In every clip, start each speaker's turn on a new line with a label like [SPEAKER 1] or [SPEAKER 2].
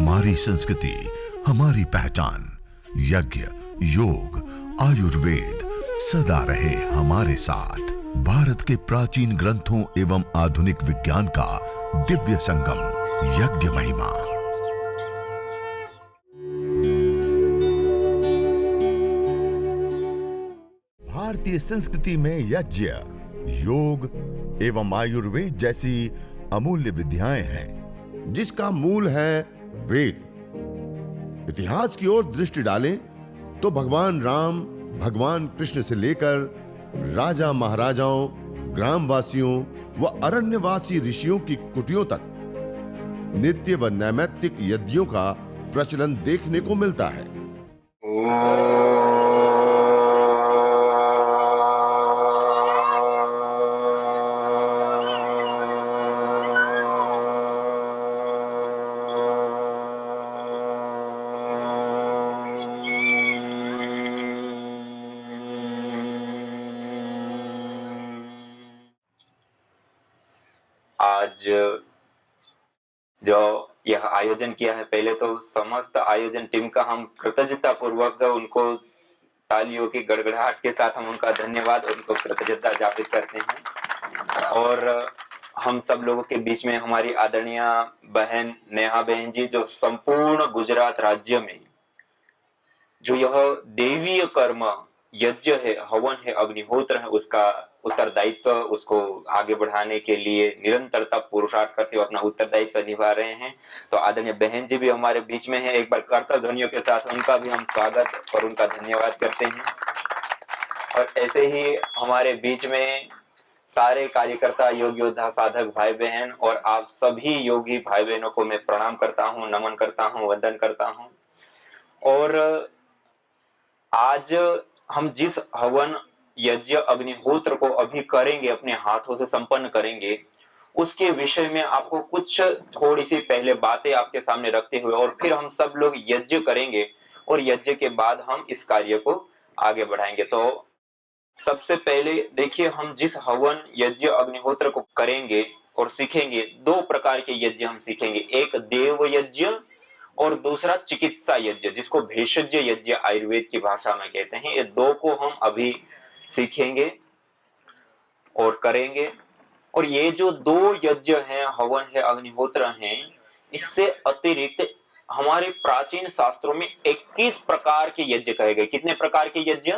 [SPEAKER 1] हमारी संस्कृति, हमारी पहचान। यज्ञ, योग, आयुर्वेद सदा रहे हमारे साथ। भारत के प्राचीन ग्रंथों एवं आधुनिक विज्ञान का दिव्य संगम, यज्ञ महिमा। भारतीय संस्कृति में यज्ञ, योग एवं आयुर्वेद जैसी अमूल्य विद्याएं हैं, जिसका मूल है वेद। इतिहास की ओर दृष्टि डालें तो भगवान राम, भगवान कृष्ण से लेकर राजा महाराजाओं, ग्रामवासियों व अरण्यवासी ऋषियों की कुटियों तक नित्य व नैमित्तिक यज्ञों का प्रचलन देखने को मिलता है।
[SPEAKER 2] आज जो यह आयोजन किया है, पहले तो समस्त आयोजन टीम का हम कृतज्ञता पूर्वक उनको तालियों की गड़गड़ाहट के साथ हम उनका धन्यवाद और उनको कृतज्ञता ज्ञापित करते हैं। और हम सब लोगों के बीच में हमारी आदरणीय बहन नेहा बहन जी, जो संपूर्ण गुजरात राज्य में जो यह देवीय कर्म यज्ञ है, हवन है, अग्निहोत्र है, उसका उत्तरदायित्व, उसको आगे बढ़ाने के लिए निरंतरता पुरुषार्थ करते हुए अपना उत्तरदायित्व निभा रहे हैं। तो आदरणीय बहन जी भी हमारे बीच में है। एक बार करतल ध्वनियों के साथ उनका भी हम स्वागत और उनका धन्यवाद करते हैं। और ऐसे ही हमारे बीच में सारे कार्यकर्ता, योग योद्धा, साधक भाई बहन और आप सभी योगी भाई बहनों को मैं प्रणाम करता हूँ, नमन करता हूँ, वंदन करता हूँ। और आज हम जिस हवन, यज्ञ, अग्निहोत्र को अभी करेंगे, अपने हाथों से संपन्न करेंगे, उसके विषय में आपको कुछ थोड़ी सी पहले बातें आपके सामने रखते हुए और फिर हम सब लोग यज्ञ करेंगे और यज्ञ के बाद हम इस कार्य को आगे बढ़ाएंगे। तो सबसे पहले देखिए, हम जिस हवन, यज्ञ, अग्निहोत्र को करेंगे और सीखेंगे, दो प्रकार के यज्ञ हम सीखेंगे। एक देव यज्ञ और दूसरा चिकित्सा यज्ञ, जिसको भेषज यज्ञ आयुर्वेद की भाषा में कहते हैं। ये दो को हम अभी सीखेंगे और करेंगे। और ये जो दो यज्ञ हैं, हवन है, अग्निहोत्र हैं, इससे अतिरिक्त हमारे प्राचीन शास्त्रों में 21 प्रकार के यज्ञ कहे गए। कितने प्रकार के यज्ञ?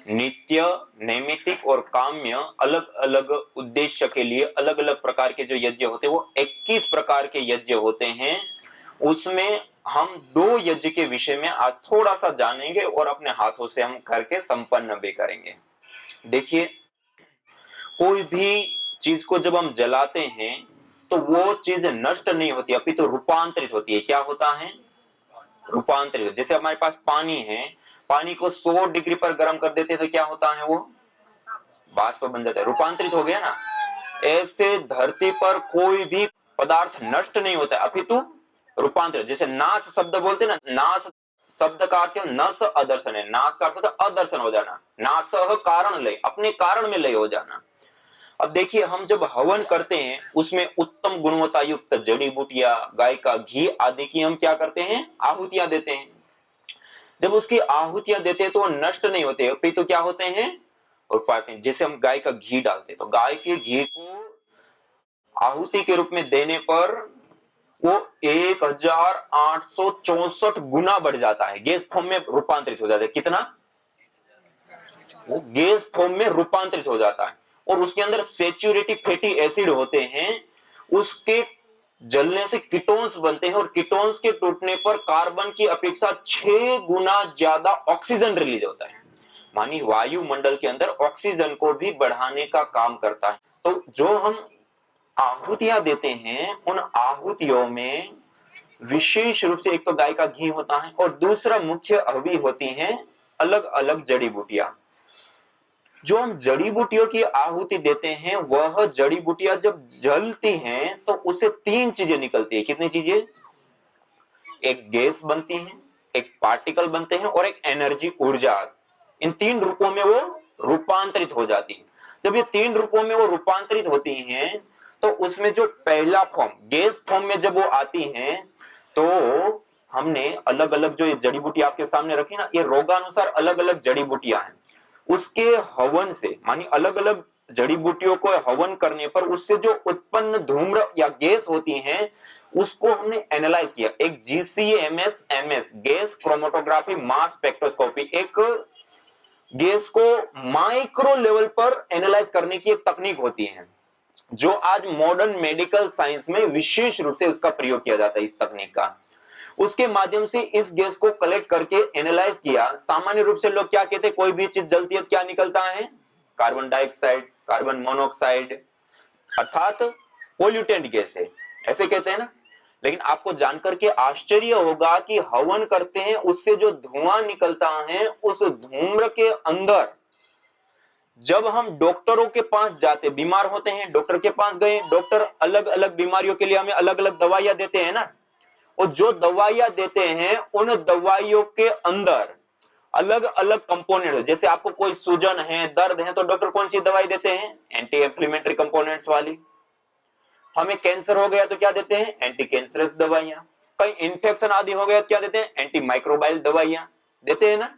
[SPEAKER 2] नित्य, नैमित्तिक और काम्य, अलग अलग उद्देश्य के लिए अलग अलग प्रकार के जो यज्ञ होते हैं, वो 21 प्रकार के यज्ञ होते हैं। उसमें हम दो यज्ञ के विषय में आज थोड़ा सा जानेंगे और अपने हाथों से हम करके संपन्न भी करेंगे। देखिए, कोई भी चीज को जब हम जलाते हैं तो वो चीज नष्ट नहीं होती, अपितु रूपांतरित होती है। क्या होता है? रूपांतरित। जैसे हमारे पास पानी है, पानी को 100 डिग्री पर गर्म कर देते हैं तो क्या होता है? वो बाष्प बन जाता है, रूपांतरित हो गया ना। ऐसे धरती पर कोई भी पदार्थ नष्ट नहीं होता है, अपितु रूपांतरित। जैसे नाश शब्द बोलते ना, नाश शब्द का अर्थ नस अदर्शन है। नाश का अर्थ अदर्शन हो जाना, नासह कारण लय, अपने कारण में लय हो जाना। अब देखिए, हम जब हवन करते हैं उसमें उत्तम गुणवत्ता युक्त जड़ी बूटियां, गाय का घी आदि की हम क्या करते हैं? आहुतियां देते हैं। जब उसकी आहुतियां देते हैं तो वो नष्ट नहीं होते, फिर तो क्या होते हैं? और पाते हैं। जैसे हम गाय का घी डालते हैं तो गाय के घी को आहुति के रूप में देने पर वो 1864 गुना बढ़ जाता है, गैस फॉर्म में रूपांतरित हो जाता है। कितना? वो गैस फॉर्म में रूपांतरित हो जाता है। और उसके अंदर सैचुरेटेड फैटी एसिड होते हैं, उसके जलने से कीटोन्स बनते हैं और कीटोन्स के टूटने पर कार्बन की अपेक्षा 6 गुना ज्यादा ऑक्सीजन रिलीज होता है। मानी वायुमंडल के अंदर ऑक्सीजन को भी बढ़ाने का काम करता है। तो जो हम आहुतियां देते हैं, उन आहुतियों में विशेष रूप से एक तो गाय का घी होता है और दूसरा मुख्य अवि होती हैं अलग अलग जड़ी बूटियां। जो हम जड़ी बूटियों की आहुति देते हैं, वह जड़ी बूटियां जब जलती हैं तो उससे 3 चीजें निकलती है। कितनी चीजें? एक गैस बनती है, एक पार्टिकल बनते हैं और एक एनर्जी, ऊर्जा। इन 3 रूपों में वो रूपांतरित हो जाती है। जब ये 3 रूपों में वो रूपांतरित होती हैं तो उसमें जो पहला फॉर्म, गैस फॉर्म में जब वो आती हैं तो हमने अलग अलग जो ये जड़ी बूटी आपके सामने रखी ना, ये रोगानुसार अलग अलग जड़ी बूटियां हैं। उसके हवन से मानी अलग अलग जड़ी बूटियों को हवन करने पर उससे जो उत्पन्न धूम्र या गैस होती हैं उसको हमने एनालाइज किया। एक GCMS gas chromatography mass spectroscopy, एक गैस को माइक्रो लेवल पर एनालाइज करने की एक तकनीक होती है जो आज मॉडर्न मेडिकल साइंस में विशेष रूप से उसका प्रयोग किया जाता है। इस तकनीक का उसके माध्यम से इस गैस को कलेक्ट करके एनालाइज किया। सामान्य रूप से लोग क्या कहते हैं, कोई भी चीज जलती है तो क्या निकलता है, कार्बन डाइऑक्साइड, कार्बन मोनोऑक्साइड, अर्थात पोल्यूटेंट गैस है, ऐसे कहते हैं ना। लेकिन आपको जानकर के आश्चर्य होगा कि हवन करते हैं उससे जो धुआं निकलता है, उस धूम्र के अंदर जब हम डॉक्टरों के पास जाते, बीमार होते हैं, डॉक्टर के पास गए, डॉक्टर अलग अलग बीमारियों के लिए हमें अलग अलग दवाइयां देते हैं ना, और जो दवाइयां देते हैं उन दवाइयों के अंदर अलग अलग कंपोनेंट, जैसे आपको कोई सूजन है, दर्द है, तो डॉक्टर कौन सी दवाई देते हैं, एंटी इंफ्लेमेटरी कंपोनेंट्स वाली। हमें कैंसर हो गया तो क्या देते हैं, एंटी कैंसरस दवाइयां। कहीं इंफेक्शन आदि हो गया तो क्या देते हैं, एंटी माइक्रोबाइल दवाइयां देते हैं ना।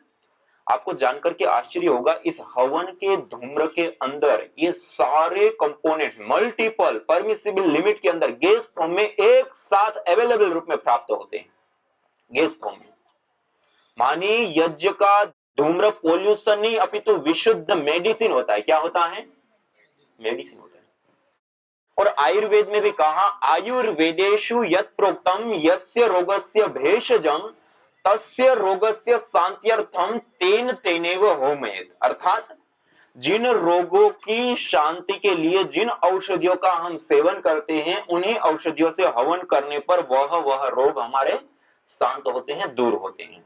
[SPEAKER 2] आपको जानकर के आश्चर्य होगा, इस हवन के धूम्र के अंदर ये सारे कंपोनेंट मल्टीपल परमिसिबल लिमिट के अंदर गैस फॉर्म में एक साथ अवेलेबल रूप में प्राप्त होते हैं, गैस फॉर्म में। मानी यज्ञ का धूम्र पोल्यूशन नहीं अपितु विशुद्ध मेडिसिन होता है। क्या होता है, मेडिसिन होता है। और आयुर्वेद में भी कहा, आयुर्वेदेषु यत् प्रोक्तम यस्य रोगस्य भेषजम तस्य रोगस्य शांत्यर्थम तेन तेनेव होमयेत्। अर्थात जिन रोगों की शांति के लिए जिन औषधियों का हम सेवन करते हैं, उन्हीं औषधियों से हवन करने पर वह रोग हमारे शांत होते हैं, दूर होते हैं।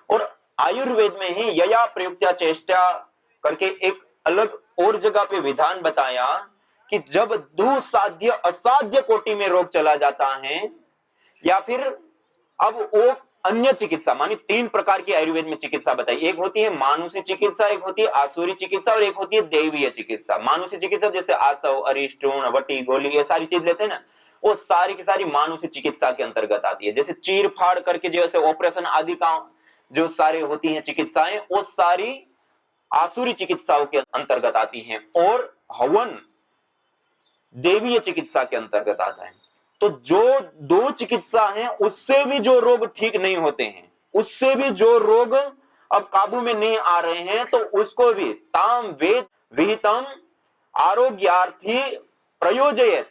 [SPEAKER 2] और आयुर्वेद में ही यया प्रयुक्त्या चेष्टा करके एक अलग और जगह पे विधान बताया कि जब दुसाध्य असाध्य कोटि में रोग चला जाता है, या फिर अब वो अन्य चिकित्सा, मानी 3 प्रकार की आयुर्वेद में चिकित्सा बताई। एक होती है मानुषी चिकित्सा, एक होती है आसुरी चिकित्सा और एक होती है दैवीय चिकित्सा। मानुषी चिकित्सा जैसे आसव, अरिष्टूण, वटी, गोली, ये सारी चीज लेते हैं ना, वो सारी की सारी मानुषी चिकित्सा के अंतर्गत आती है। जैसे चीर फाड़ करके जैसे ऑपरेशन आदि का जो सारे होती हैं चिकित्साएं, वो सारी आसुरी चिकित्साओं के अंतर्गत आती हैं। और हवन दैवीय चिकित्सा के अंतर्गत आता है। तो जो 2 चिकित्सा हैं उससे भी जो रोग ठीक नहीं होते हैं, उससे भी जो रोग अब काबू में नहीं आ रहे हैं, तो उसको भी ताम वेद विहितम आरोग्यार्थी प्रयोजयत।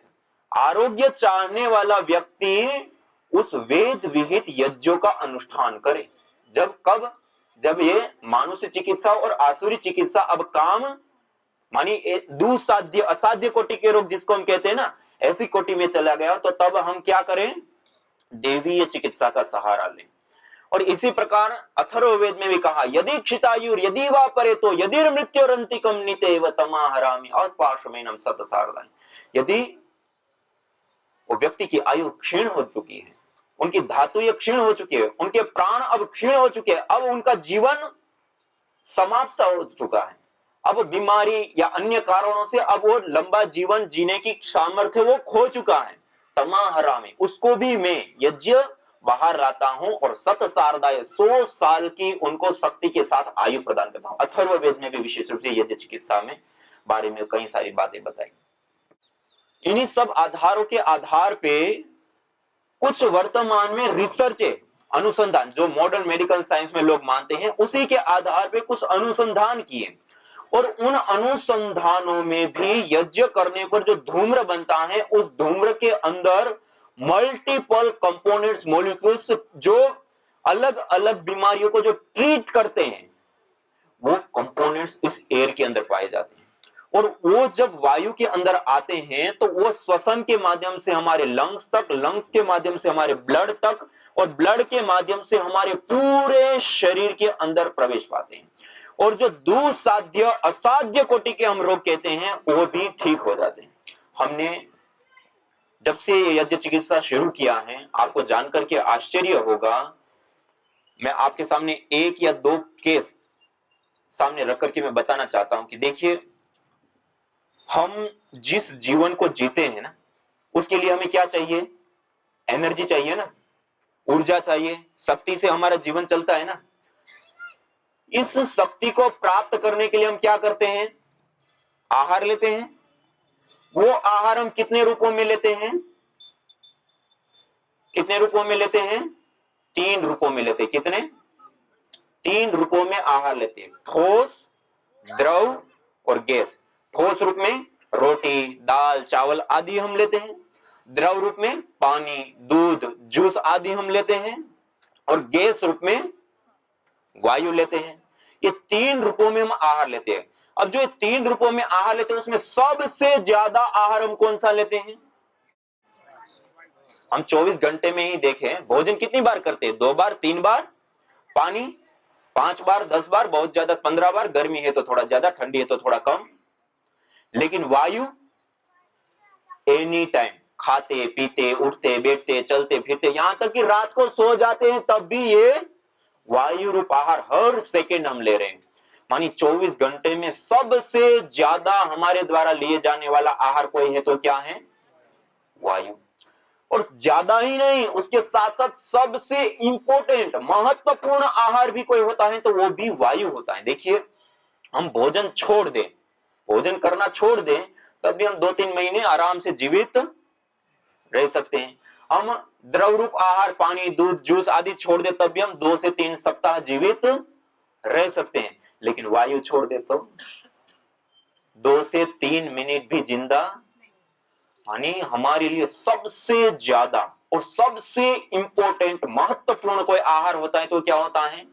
[SPEAKER 2] आरोग्य चाहने वाला व्यक्ति उस वेद विहित यज्ञों का अनुष्ठान करे। कब जब ये मानुषी चिकित्सा और आसुरी चिकित्सा अब काम, मानी दुसाध्य असाध्य कोटि के रोग जिसको हम कहते हैं ना, ऐसी कोटि में चला गया, तो तब हम क्या करें, दैवीय चिकित्सा का सहारा लें। और इसी प्रकार अथर्ववेद में भी कहा, यदि क्षितायुर यदि वा परेतो यदि मृत्युरंतिकम नितेव तमाहरामि अस्पार्शमेनम सतसारदाय। यदि वो व्यक्ति की आयु क्षीण हो चुकी है, उनकी धातुएं क्षीण हो चुकी है, उनके प्राण अब क्षीण हो चुके हैं, अब उनका जीवन समाप्त सा हो चुका है, अब बीमारी या अन्य कारणों से अब वो लंबा जीवन जीने की सामर्थ्य वो खो चुका है, तमाहरामि, उसको भी मैं यज्ञ बाहर लाता हूं और सतसारदाय 100 साल की उनको शक्ति के साथ आयु प्रदान करता हूं। अथर्ववेद में भी विशेष रूप से यज्ञ चिकित्सा में बारे में कई सारी बातें बताई। इन्हीं सब आधारों के आधार पे कुछ वर्तमान में रिसर्च अनुसंधान जो मॉडर्न मेडिकल साइंस में लोग मानते हैं, उसी के आधार पे कुछ अनुसंधान किए। और उन अनुसंधानों में भी यज्ञ करने पर जो धूम्र बनता है, उस धूम्र के अंदर मल्टीपल कंपोनेंट्स मॉलिक्यूल्स जो अलग अलग बीमारियों को जो ट्रीट करते हैं, वो कंपोनेंट्स इस एयर के अंदर पाए जाते हैं। और वो जब वायु के अंदर आते हैं तो वो श्वसन के माध्यम से हमारे लंग्स तक, लंग्स के माध्यम से हमारे ब्लड तक, और ब्लड के माध्यम से हमारे पूरे शरीर के अंदर प्रवेश पाते हैं। और जो दुसाध्य असाध्य कोटि के हम रोग कहते हैं, वो भी ठीक हो जाते हैं। हमने जब से यज्ञ चिकित्सा शुरू किया है, आपको जानकर के आश्चर्य होगा, मैं आपके सामने 1 या 2 केस सामने रख करके मैं बताना चाहता हूं कि देखिए, हम जिस जीवन को जीते हैं ना, उसके लिए हमें क्या चाहिए, एनर्जी चाहिए ना। ऊर्जा चाहिए, शक्ति से हमारा जीवन चलता है ना। इस शक्ति को प्राप्त करने के लिए हम क्या करते हैं? आहार लेते हैं। वो आहार हम कितने रूपों में लेते हैं? कितने रूपों में लेते हैं? 3 रूपों में लेते हैं। कितने? 3 रूपों में आहार लेते हैं, ठोस, द्रव और गैस। ठोस रूप में रोटी, दाल, चावल आदि हम लेते हैं। द्रव रूप में पानी, दूध, जूस आदि हम लेते हैं। और गैस रूप में वायु लेते हैं। ये 3 रूपों में हम आहार लेते हैं। अब जो 3 रूपों में आहार लेते हैं उसमें सबसे ज्यादा आहार हम कौन सा लेते हैं? हम 24 घंटे में ही देखें, भोजन कितनी बार करते हैं? 2 बार, 3 बार। पानी 5 बार, 10 बार, बहुत ज्यादा 15 बार। गर्मी है तो थोड़ा ज्यादा, ठंडी है तो थोड़ा कम। लेकिन वायु एनी टाइम, खाते पीते, उठते बैठते, चलते फिरते, यहां तक कि रात को सो जाते हैं तब भी ये वायु रूप आहार हर सेकेंड हम ले रहे हैं। मानी 24 घंटे में सबसे ज्यादा हमारे द्वारा लिए जाने वाला आहार कोई है तो क्या है? वायु। और ज्यादा ही नहीं, उसके साथ साथ सबसे इंपॉर्टेंट महत्वपूर्ण आहार भी कोई होता है तो वो भी वायु होता है। देखिए, हम भोजन छोड़ दें, भोजन करना छोड़ दें, तब भी हम 2-3 महीने आराम से जीवित रह सकते हैं। हम द्रव रूप आहार, पानी, दूध, जूस आदि छोड़ दे तब भी हम 2 से 3 सप्ताह जीवित रह सकते हैं। लेकिन वायु छोड़ दे तो 2 से 3 मिनट भी जिंदा। यानी हमारे लिए सबसे ज्यादा और सबसे इंपॉर्टेंट महत्वपूर्ण कोई आहार होता है तो क्या होता है?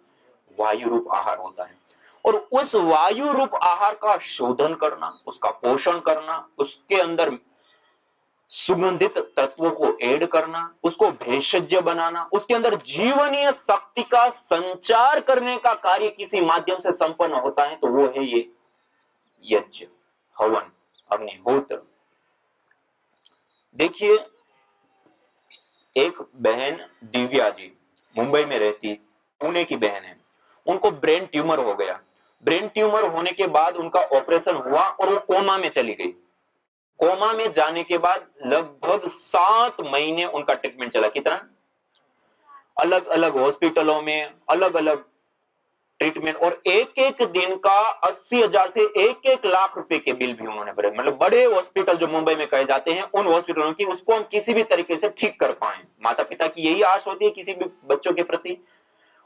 [SPEAKER 2] वायु रूप आहार होता है। और उस वायु रूप आहार का शोधन करना, उसका पोषण करना, उसके अंदर सुगंधित तत्वों को ऐड करना, उसको भेषज बनाना, उसके अंदर जीवनीय शक्ति का संचार करने का कार्य किसी माध्यम से संपन्न होता है तो वो है ये यज्ञ, हवन, अग्निहोत्र। देखिए, एक बहन दिव्या जी मुंबई में रहती, पुणे की बहन है, उनको ब्रेन ट्यूमर हो गया। ब्रेन ट्यूमर होने के बाद उनका ऑपरेशन हुआ और वो कोमा में चली गई। कोमा में जाने के बाद लगभग 7 महीने उनका ट्रीटमेंट चला। कितना? अलग अलग हॉस्पिटलों में अलग अलग ट्रीटमेंट, और एक एक दिन का 80,000 से 1-1 लाख रुपए के बिल भी उन्होंने भरे। मतलब बड़े हॉस्पिटल जो मुंबई में कहे जाते हैं उन हॉस्पिटलों की, उसको हम किसी भी तरीके से ठीक कर पाए। माता पिता की यही आश होती है किसी भी बच्चों के प्रति,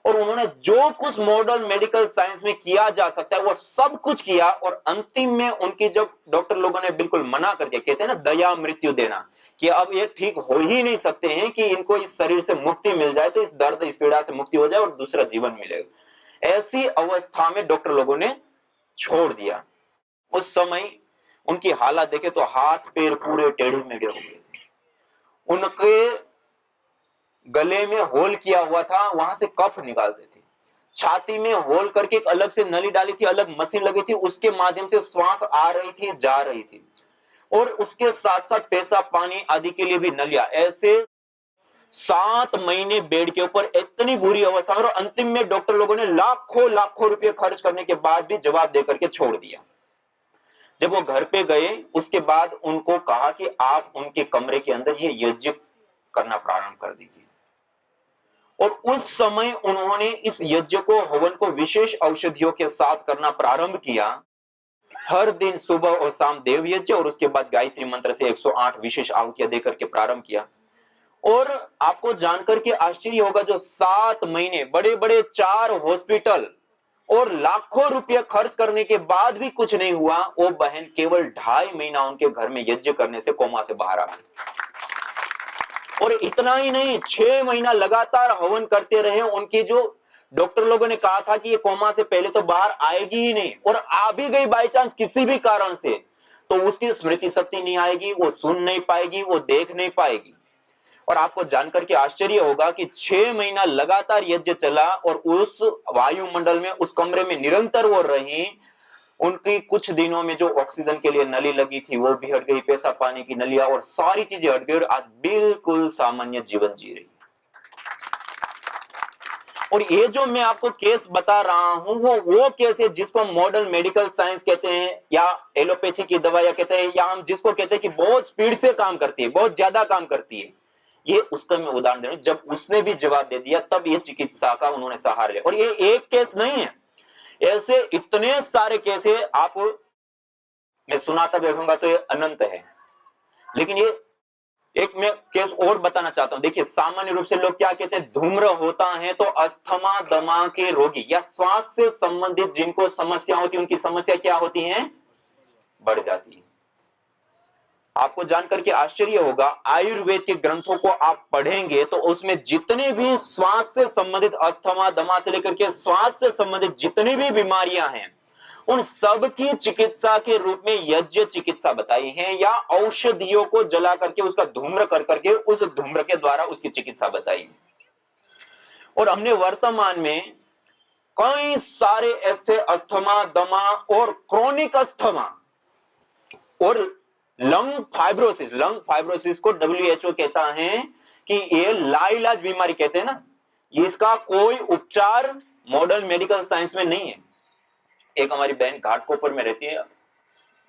[SPEAKER 2] और उन्होंने जो कुछ मॉडर्न मेडिकल साइंस में किया जा सकता है वो सब कुछ किया। और अंतिम में उनकी जब डॉक्टर लोगों ने बिल्कुल मना कर दिया, कहते हैं ना दया मृत्यु देना, कि अब ये ठीक हो ही नहीं सकते हैं, कि इनको इस शरीर से मुक्ति मिल जाए तो इस दर्द इस पीड़ा से मुक्ति हो जाए और दूसरा जीवन मिलेगा। ऐसी अवस्था में डॉक्टर लोगों ने छोड़ दिया। उस समय उनकी हालत देखे तो हाथ पैर पूरे टेढ़े मेढ़े हो गए थे। उनके गले में होल किया हुआ था, वहां से कफ निकालते थे। छाती में होल करके एक अलग से नली डाली थी, अलग मशीन लगी थी, उसके माध्यम से श्वास आ रही थी, जा रही थी। और उसके साथ साथ पेशाब पानी आदि के लिए भी नलियां। ऐसे 7 महीने बेड के ऊपर, इतनी बुरी अवस्था। और अंतिम में डॉक्टर लोगों ने लाखों लाखों रुपए खर्च करने के बाद भी जवाब देकर के छोड़ दिया। जब वो घर पे गए उसके बाद उनको कहा कि आप उनके कमरे के अंदर ये यज्ञ करना प्रारंभ कर दीजिए। और उस समय उन्होंने इस यज्ञ को, हवन को विशेष औषधियों के साथ करना प्रारंभ किया। हर दिन सुबह और शाम देव यज्ञ और उसके बाद गायत्री मंत्र से 108 विशेष आहुतियां देकर के प्रारंभ किया। और आपको जानकर के आश्चर्य होगा, जो 7 महीने बड़े बड़े 4 हॉस्पिटल और लाखों रुपए खर्च करने के बाद भी कुछ नहीं हुआ, वो बहन केवल 2.5 महीना उनके घर में यज्ञ करने से कोमा से बाहर आ गई। और इतना ही नहीं, 6 महीना लगातार हवन करते रहे। उनकी जो डॉक्टर लोगों ने कहा था कि ये कोमा से पहले तो बाहर आएगी ही नहीं, और आ भी गई बाई चांस किसी भी कारण से, तो उसकी स्मृति शक्ति नहीं आएगी, वो सुन नहीं पाएगी, वो देख नहीं पाएगी। और आपको जानकर के आश्चर्य होगा कि 6 महीना लगातार यज्ञ चला और उस वायुमंडल में, उस कमरे में निरंतर वो रही। उनकी कुछ दिनों में जो ऑक्सीजन के लिए नली लगी थी वो भी हट गई, पेशाब पानी की नलियां और सारी चीजें हट गई, और आज बिल्कुल सामान्य जीवन जी रही। और ये जो मैं आपको केस बता रहा हूं वो केस है जिसको मॉडर्न मेडिकल साइंस कहते हैं, या एलोपैथी की दवाइयां कहते हैं, या हम जिसको कहते हैं कि बहुत स्पीड से काम करती है, बहुत ज्यादा काम करती है। ये उसका मैं उदाहरण दे रहा हूं, जब उसने भी जवाब दे दिया तब ये चिकित्सा का उन्होंने सहारा लिया। और ये एक केस नहीं है, ऐसे इतने सारे केस है, आप मैं सुनाता बैठूंगा तो ये अनंत है। लेकिन ये एक मैं केस और बताना चाहता हूं। देखिए, सामान्य रूप से लोग क्या कहते हैं, धूम्र होता है तो अस्थमा दमा के रोगी या श्वास से संबंधित जिनको समस्या होती है, उनकी समस्या क्या होती है, बढ़ जाती है। आपको जानकर के आश्चर्य होगा, आयुर्वेद के ग्रंथों को आप पढ़ेंगे तो उसमें जितने भी श्वास से संबंधित, अस्थमा दमा से लेकर के श्वास से संबंधित जितनी भी बीमारियां हैं, उन सब की चिकित्सा के रूप में यज्ञ चिकित्सा बताई है, या औषधियों को जला करके उसका धूम्र कर करके उस धूम्र के द्वारा उसकी चिकित्सा बताई है। और हमने वर्तमान में कई सारे ऐसे अस्थमा दमा और क्रोनिक अस्थमा और लंग फाइब्रोसिस को WHO कहता है कि ये लाइलाज बीमारी कहते हैं ना, इसका कोई उपचार मॉडर्न मेडिकल साइंस में नहीं है। एक हमारी बहन घाटकोपर में रहती है,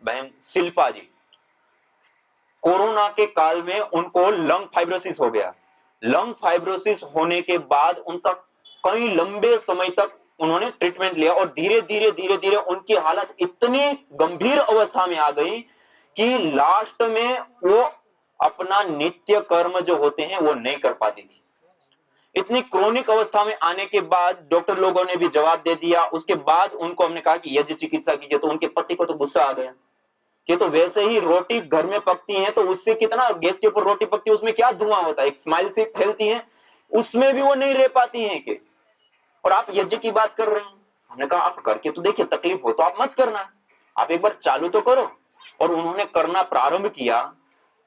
[SPEAKER 2] बहन शिल्पा जी, कोरोना के काल में उनको लंग फाइब्रोसिस हो गया। लंग फाइब्रोसिस होने के बाद उनका कई लंबे समय तक उन्होंने ट्रीटमेंट लिया और धीरे धीरे उनकी हालत इतनी गंभीर अवस्था में आ गई कि लास्ट में वो अपना नित्य कर्म जो होते हैं वो नहीं कर पाती थी। इतनी क्रोनिक अवस्था में आने के बाद डॉक्टर लोगों ने भी जवाब दे दिया। उसके बाद उनको हमने कहा कि यज्ञ चिकित्सा कीजिए, तो उनके पति को तो गुस्सा आ गया कि तो वैसे ही रोटी घर में पकती है तो उससे कितना, गैस के ऊपर रोटी पकती है उसमें क्या धुआं होता है, एक स्माइल से फैलती है, उसमें भी वो नहीं रह पाती है कि, और आप यज्ञ की बात कर रहे हैं। हमने कहा आप करके तो देखिए, तकलीफ हो तो आप मत करना, आप एक बार चालू तो करो। और उन्होंने करना प्रारंभ किया,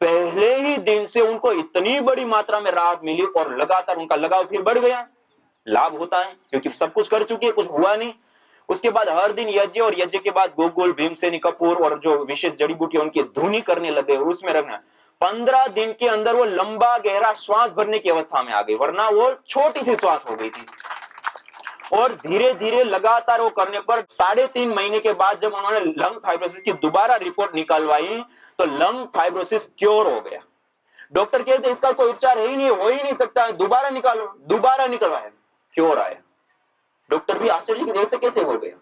[SPEAKER 2] पहले ही दिन से उनको इतनी बड़ी मात्रा में राहत मिली और लगातार उनका लगाव फिर बढ़ गया। लाभ होता है क्योंकि सब कुछ कर चुके, कुछ हुआ नहीं। उसके बाद हर दिन यज्ञ, और यज्ञ के बाद गोकुल, भीमसेनी कपूर और जो विशेष जड़ी बूटी उनकी धुनी करने लगे और उसमें रखना। 15 दिन के अंदर वो लंबा गहरा श्वास भरने की अवस्था में आ गई, वरना वो छोटी सी श्वास हो गई थी। और धीरे धीरे लगातार वो करने पर 3.5 महीने के बाद जब उन्होंने लंग फाइब्रोसिस की दोबारा रिपोर्ट निकालवाई तो लंग फाइब्रोसिस क्योर हो गया। डॉक्टर कहते इसका कोई उपचार है ही नहीं, हो ही नहीं सकता, दोबारा निकालो, दोबारा निकलवाया, क्योर आया। डॉक्टर भी आश्चर्य कि ऐसे कैसे हो गया।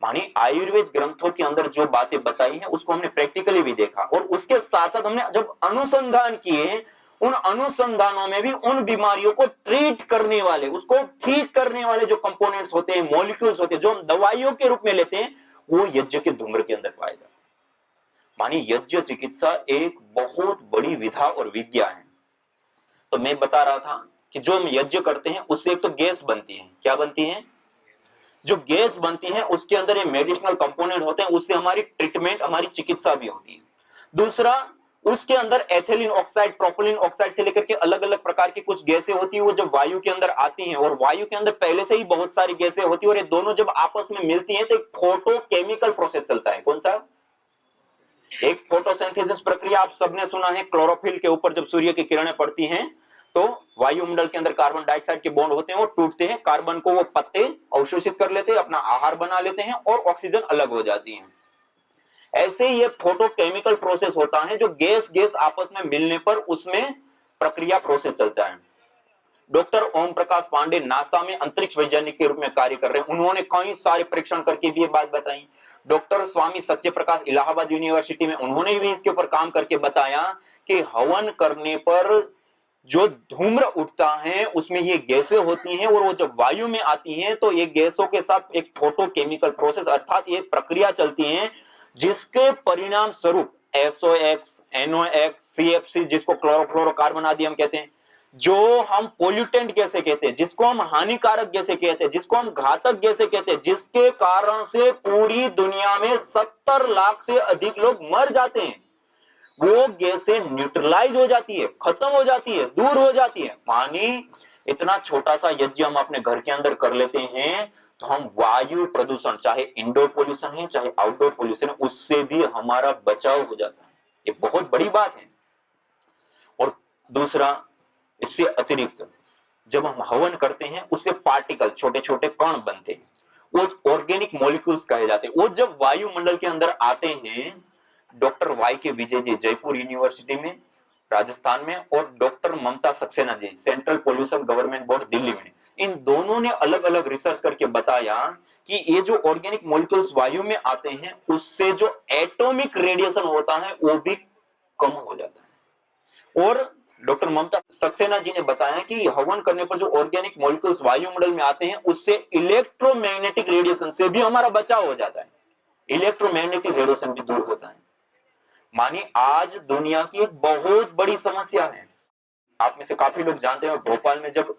[SPEAKER 2] मानी आयुर्वेद ग्रंथों के अंदर जो बातें बताई हैं उसको हमने प्रैक्टिकली भी देखा, और उसके साथ साथ हमने जब अनुसंधान किए, उन अनुसंधानों में भी उन बीमारियों को ट्रीट करने वाले, उसको ठीक करने वाले जो कंपोनेंट्स होते हैं, मॉलिक्यूल्स होते हैं, जो हम दवाइयों के रूप में लेते हैं, वो यज्ञ के धूम्र के अंदर पाए जाते हैं। मानी यज्ञ चिकित्सा एक बहुत बड़ी विधा और विद्या है। तो मैं बता रहा था कि जो हम यज्ञ करते हैं उससे एक तो गैस बनती है। क्या बनती है? जो गैस बनती है उसके अंदर ये मेडिसिनल कंपोनेंट होते हैं, उससे हमारी ट्रीटमेंट, हमारी चिकित्सा भी होती है। दूसरा, उसके अंदर एथिलीन ऑक्साइड, प्रोपिलीन ऑक्साइड से लेकर के अलग अलग प्रकार की कुछ गैसें होती है, वो जब वायु के अंदर आती हैं, और वायु के अंदर पहले से ही बहुत सारी गैसें होती है, और ये दोनों जब आपस में मिलती हैं तो एक फोटोकेमिकल प्रोसेस चलता है। कौन सा? एक फोटोसिंथेसिस प्रक्रिया। आप सबने सुना है, क्लोरोफिल के ऊपर जब सूर्य की किरणें पड़ती हैं तो वायुमंडल के अंदर कार्बन डाइऑक्साइड के बॉन्ड होते हैं, वो टूटते हैं, कार्बन को वो पत्ते अवशोषित कर लेते हैं, अपना आहार बना लेते हैं, और ऑक्सीजन अलग हो जाती है। ऐसे ये फोटोकेमिकल प्रोसेस होता है, जो गैस गैस आपस में मिलने पर उसमें प्रक्रिया प्रोसेस चलता है। डॉक्टर ओम प्रकाश पांडे नासा में अंतरिक्ष वैज्ञानिक के रूप में कार्य कर रहे हैं, उन्होंने कई सारे परीक्षण करके भी ये बात बताई। डॉक्टर स्वामी सत्य प्रकाश इलाहाबाद यूनिवर्सिटी में, उन्होंने भी इसके ऊपर काम करके बताया कि हवन करने पर जो धूम्र उठता है उसमें ये गैसें होती हैं, और वो जब वायु में आती हैं तो ये गैसों के साथ एक फोटोकेमिकल प्रोसेस अर्थात ये प्रक्रिया चलती है, जिसके परिणाम स्वरूप SOx, NOx, CFC, जिसको क्लोरोफ्लोरोकार्बन आदि हम कहते हैं, जो हम पोल्यूटेंट गैसें कहते हैं, जिसको हम हानिकारक गैसें कहते हैं, जिसको हम घातक गैसें कहते हैं, जिसके कारण से पूरी दुनिया में 70 लाख से अधिक लोग मर जाते हैं, वो गैसें न्यूट्रलाइज हो जाती है, खत्म हो जाती है, दूर हो जाती है। मानी इतना छोटा सा यज्ञ हम अपने घर के अंदर कर लेते हैं तो हम वायु प्रदूषण, चाहे इंडोर पोल्यूशन है चाहे आउटडोर पोल्यूशन है, उससे भी हमारा बचाव हो जाता है। ये बहुत बड़ी बात है। और दूसरा, इससे अतिरिक्त जब हम हवन करते हैं उससे पार्टिकल, छोटे छोटे कण बनते हैं, वो ऑर्गेनिक मॉलिक्यूल्स कहे जाते हैं। वो जब वायुमंडल के अंदर आते हैं, डॉक्टर वाई के विजय जी जयपुर यूनिवर्सिटी में राजस्थान में और doctor Mamta Saxena ji central pollution government board Delhi में, इन दोनों ने अलग अलग रिसर्च करके बताया कि ये जो ऑर्गेनिक मॉलिक्यूल्स वायु में आते हैं उससे जो एटॉमिक रेडिएशन होता है वो भी कम हो जाता है। और डॉक्टर ममता सक्सेना जी ने बताया कि हवन करने पर जो ऑर्गेनिक मॉलिक्यूल्स वायुमंडल में आते हैं उससे इलेक्ट्रोमैग्नेटिक रेडिएशन से भी हमारा बचाव हो जाता है, इलेक्ट्रोमैग्नेटिक रेडिएशन भी दूर होता है। मानिए आज दुनिया की एक बहुत बड़ी समस्या है, आप में से काफी लोग जानते हैं भोपाल में जब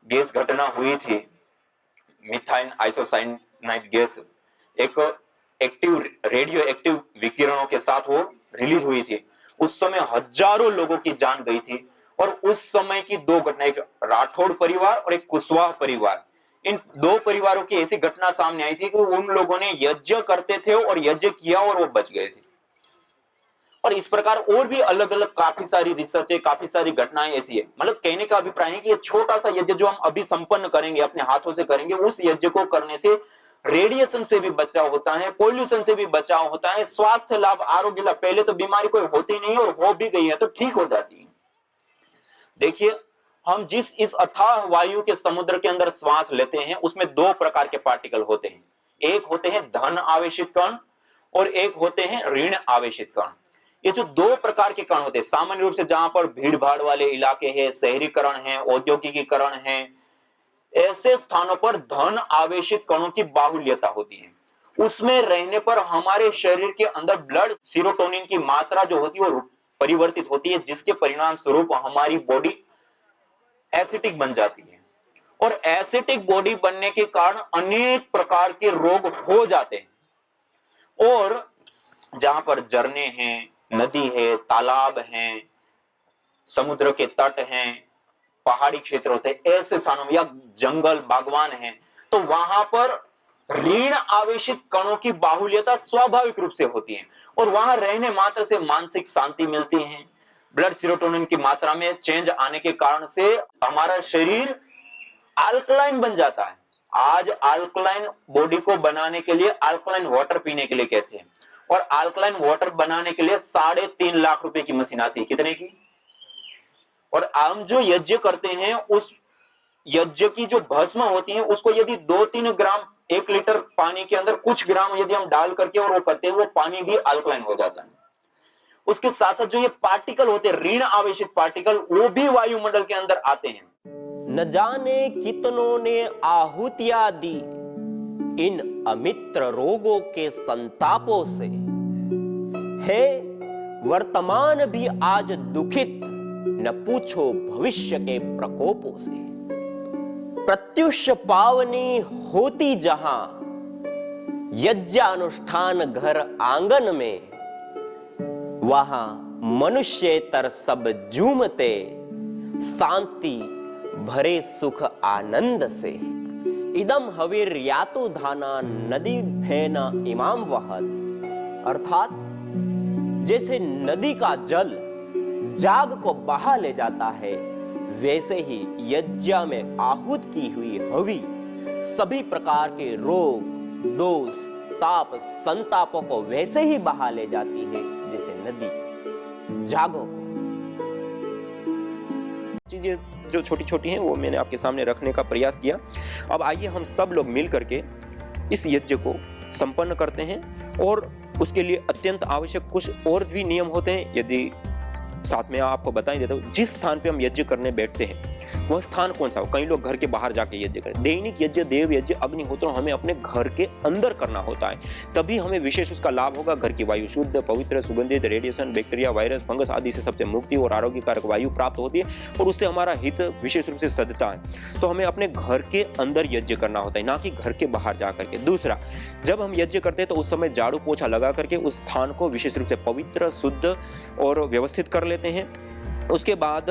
[SPEAKER 2] गैस घटना हुई थी, मिथाइल आइसोसाइनाइड गैस एक एक्टिव रेडियो एक्टिव विकिरणों के साथ वो रिलीज हुई थी, उस समय हजारों लोगों की जान गई थी। और उस समय की दो घटना, एक राठौड़ परिवार और एक कुशवाहा परिवार, इन दो परिवारों की ऐसी घटना सामने आई थी कि उन लोगों ने यज्ञ करते थे और यज्ञ किया और वो बच गए थे। और इस प्रकार और भी अलग अलग काफी सारी रिसर्च है, काफी सारी घटनाएं ऐसी है। मतलब कहने का अभिप्राय है कि ये छोटा सा यज्ञ जो हम अभी संपन्न करेंगे, अपने हाथों से करेंगे, उस यज्ञ को करने से रेडिएशन से भी बचाव होता है, पॉल्यूशन से भी बचाव होता है, स्वास्थ्य लाभ, आरोग्य लाभ। पहले तो बीमारी कोई होती नहीं और हो भी गई है तो ठीक हो जाती है। देखिए हम जिस इस अथाह वायु के समुद्र के अंदर श्वास लेते हैं उसमें दो प्रकार के पार्टिकल होते हैं, एक होते हैं धन आवेशित कण और एक होते हैं ऋण आवेशित कण। ये जो दो प्रकार के कण होते हैं, सामान्य रूप से जहां पर भीड़ भाड़ वाले इलाके हैं, शहरीकरण है, औद्योगिकीकरण है, ऐसे स्थानों पर धन आवेशित कणों की बाहुल्यता होती है। उसमें रहने पर हमारे शरीर के अंदर ब्लड सीरोटोनिन की मात्रा जो होती है वो परिवर्तित होती है, जिसके परिणाम स्वरूप हमारी बॉडी एसिडिक बन जाती है। और एसिडिक बॉडी बनने के कारण अनेक प्रकार के रोग हो जाते हैं। और जहां पर झरने हैं, नदी है, तालाब हैं, समुद्र के तट हैं, पहाड़ी क्षेत्र होते हैं, ऐसे स्थानों में या जंगल बागवान हैं, तो वहां पर ऋण आवेशित कणों की बाहुल्यता स्वाभाविक रूप से होती है और वहां रहने मात्र से मानसिक शांति मिलती है। ब्लड सीरोटोनिन की मात्रा में चेंज आने के कारण से हमारा शरीर अल्कलाइन बन जाता है। आज अल्कलाइन बॉडी को बनाने के लिए अल्कलाइन वाटर पीने के लिए कहते हैं, और अल्कलाइन वाटर बनाने के लिए 3.5 लाख रुपए की मशीन आती है। कितने की? और हम जो यज्ञ करते हैं उस यज्ञ की जो भस्म होती है उसको यदि 2-3 ग्राम 1 लीटर पानी के अंदर कुछ ग्राम यदि हम डाल करके और वो करते हैं, वो पानी भी अल्कलाइन हो जाता है। उसके साथ साथ जो ये पार्टिकल होते हैं, ऋण आवेशित पार्टिकल, वो भी वायुमंडल के अंदर आते हैं।
[SPEAKER 3] न जाने कितनों ने आहुतियां दी इन अमित्र रोगों के संतापों से, है वर्तमान भी आज दुखित, न पूछो भविष्य के प्रकोपों से। प्रत्युष पावनी होती जहां यज्ञानुष्ठान घर आंगन में, वहां मनुष्येतर सब झूमते शांति भरे सुख आनंद से। इदम हवीर यातु धाना नदी भेना इमाम वहत, अर्थात जैसे नदी का जल जाग को बहा ले जाता है, वैसे ही यज्ञ में आहूत की हुई हवि सभी प्रकार के रोग, दोष, ताप, संतापों को वैसे ही बहा ले जाती है जैसे नदी जागो को। चीजें जो छोटी छोटी हैं वो मैंने आपके सामने रखने का प्रयास किया। अब आइए हम सब लोग मिल करके इस यज्ञ को संपन्न करते हैं, और उसके लिए अत्यंत आवश्यक कुछ और भी नियम होते हैं। यदि साथ में आपको बता ही देता हूँ, जिस स्थान पे हम यज्ञ करने बैठते हैं वह स्थान कौन सा हो। कई लोग घर के बाहर जाके यज्ञ करें। दैनिक यज्ञ, देव यज्ञ, अग्निहोत्र हमें अपने घर के अंदर करना होता है, तभी हमें विशेष उसका लाभ होगा। घर की वायु शुद्ध, पवित्र, सुगंधित, रेडिएशन, बैक्टीरिया, वायरस, फंगस आदि से सबसे मुक्ति और आरोग्यकारक वायु प्राप्त होती है, और उससे हमारा हित विशेष रूप से सधता है। तो हमें अपने घर के अंदर यज्ञ करना होता है, ना कि घर के बाहर जा करके। दूसरा, जब हम यज्ञ करते हैं तो उस समय झाड़ू पोछा लगा करके उस स्थान को विशेष रूप से पवित्र, शुद्ध और व्यवस्थित कर लेते हैं। उसके बाद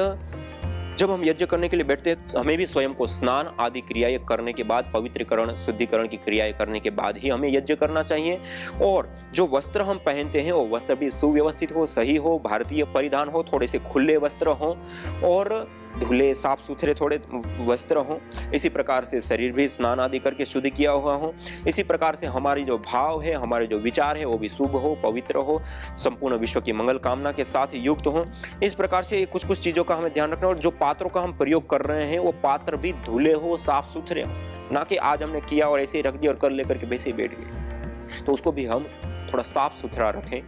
[SPEAKER 3] जब हम यज्ञ करने के लिए बैठते हैं, हमें भी स्वयं को स्नान आदि क्रियाएं करने के बाद, पवित्रीकरण, शुद्धिकरण की क्रियाएं करने के बाद ही हमें यज्ञ करना चाहिए। और जो वस्त्र हम पहनते हैं वो वस्त्र भी सुव्यवस्थित हो, सही हो, भारतीय परिधान हो, थोड़े से खुले वस्त्र हो, और धुले साफ सुथरे थोड़े वस्त्र हों, इसी प्रकार से शरीर भी स्नान आदि करके शुद्ध किया हुआ हो, इसी प्रकार से हमारी जो भाव है, हमारे जो विचार है वो भी शुभ हो, पवित्र हो, संपूर्ण विश्व की मंगल कामना के साथ युक्त हो। इस प्रकार से कुछ कुछ चीजों का हमें ध्यान रखना, और जो पात्रों का हम प्रयोग कर रहे हैं वो पात्र भी धुले हो, साफ सुथरे हो, ना कि आज हमने किया और ऐसे ही रख दिया और कर लेकर के वैसे ही बैठ गए। तो उसको भी हम थोड़ा साफ सुथरा रखें,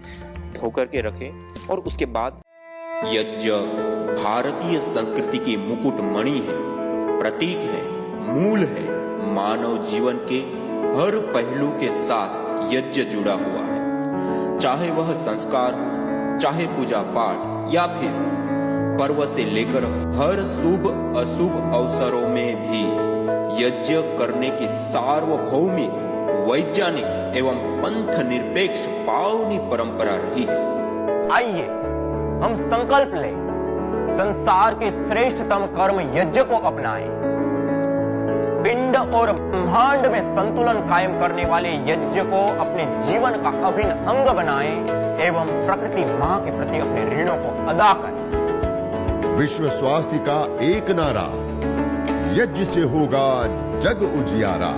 [SPEAKER 3] धो करके रखें। और उसके बाद यज्ञ भारतीय संस्कृति की मुकुट मणि है, प्रतीक है, मूल है। मानव जीवन के हर पहलू के साथ यज्ञ जुड़ा हुआ है, चाहे वह संस्कार, चाहे पूजा पाठ, या फिर पर्व से लेकर हर शुभ अशुभ अवसरों में भी यज्ञ करने की सार्वभौमिक, वैज्ञानिक एवं पंथ निरपेक्ष पावनी परंपरा रही है।
[SPEAKER 4] आइए हम संकल्प लें, संसार के श्रेष्ठतम कर्म यज्ञ को अपनाएं। पिंड और ब्रह्मांड में संतुलन कायम करने वाले यज्ञ को अपने जीवन का अभिन्न अंग बनाएं एवं प्रकृति मां के प्रति अपने ऋणों को अदा करें।
[SPEAKER 1] विश्व स्वास्थ्य का एक नारा, यज्ञ से होगा जग उजियारा।